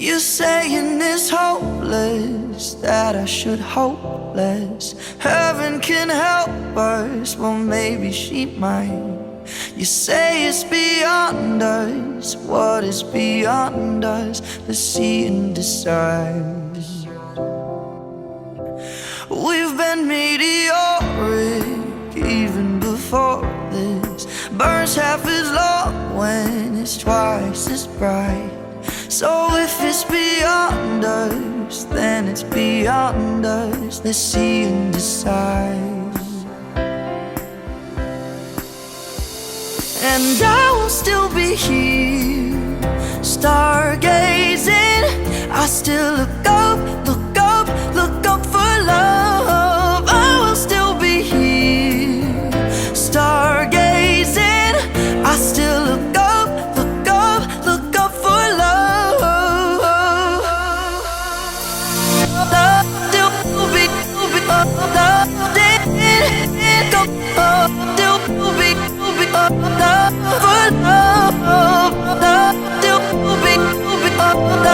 You're saying it's hopeless, that I should hope less. Heaven can help us, well maybe she might. You say it's beyond us, what is beyond us? Let's see and decide. We've been meteoric even before this. Burns half as long when it's twice as bright. So if it's beyond us, then it's beyond us. Let's see and decide. And I will still be here, stargazing. I still look up, look up, look up for love. I will still be here, stargazing. I still look up, look up, look up for love. Love still be, love still be, love for love. Love still be, love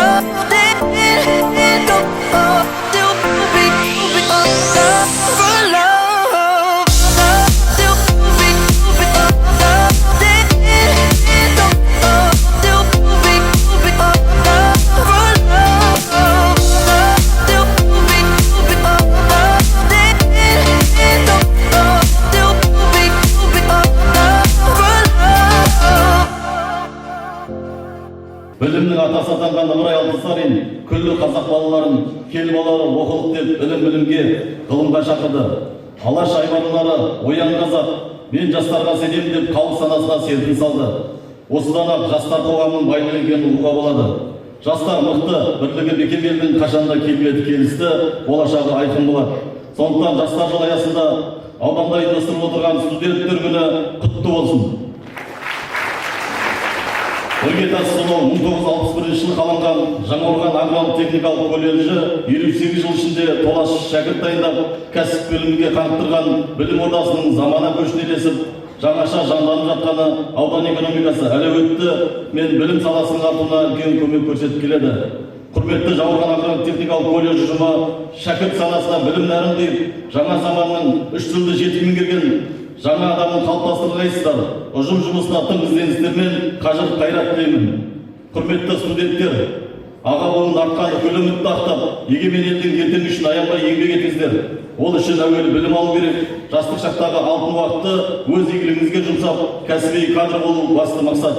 Білімнің атасы атанған Ыбырай Алтынсарин күллі қазақ балаларын, кел балалары оқылық деп білімге, ғылымға шақырды. Алаш айманлары оян қазақ, мен жастарға сенемін деп халық санасына серпін салды. Осыдан ақ жастар қоғамының байлығы екенін ұғуға болады. Жастар мықты, бірлігі бекем елдің қашанда келбеті келісті, болашағы айқын болады. Сондықтан жастар жылы аясында ауданда ұйымдастырылып отырған студенттер күні құтты болсын. Іргетас сұлу 1961 жылы қаланған Жаңаорған аграрлық техникалық колледжі 58 жыл ішінде толас шәкірт дайындап, кәсіп бөлімге қанықтырған білім ордасының замана көшіне ілесіп, жаңаша жанданып жатқаны аудан экономикасы әлеуетті мен білім саласының артуына үлкен көмек көрсетіп келеді. Құрметті Жаңаорған аграрлық техникалық колледж ұжымы шәкірт санасына білім нәрін құйып, жаңа заманның 3 тілді жетік меңгерген жаңа адамын қалыптастырғайсыздар. Ұжым жұмысына тың ізденістер мен қажыр қайрат тілеймін. Құрметті студенттер, аға буын артқан үлкен үмітті ақтап, егемен елдің ертеңі үшін аянбай еңбек етіңіздер. Ол үшін әуелі білім алу керек, жастық шақтағы алтын уақытты өз игілігіңізге жұмсап, кәсіби кадр болу басты мақсат.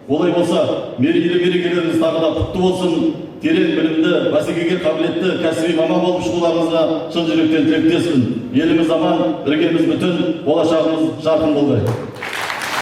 Олай болса, мерейлі мерекелеріңіз тағы да құтты болсын. Терең білімді, бәсекеге қабілетті, кәсіби маман болып шығуларыңызға шын жүректен тілектеспін. Еліміз аман, іргеміз бүтін, болашағымыз жарқын болғай.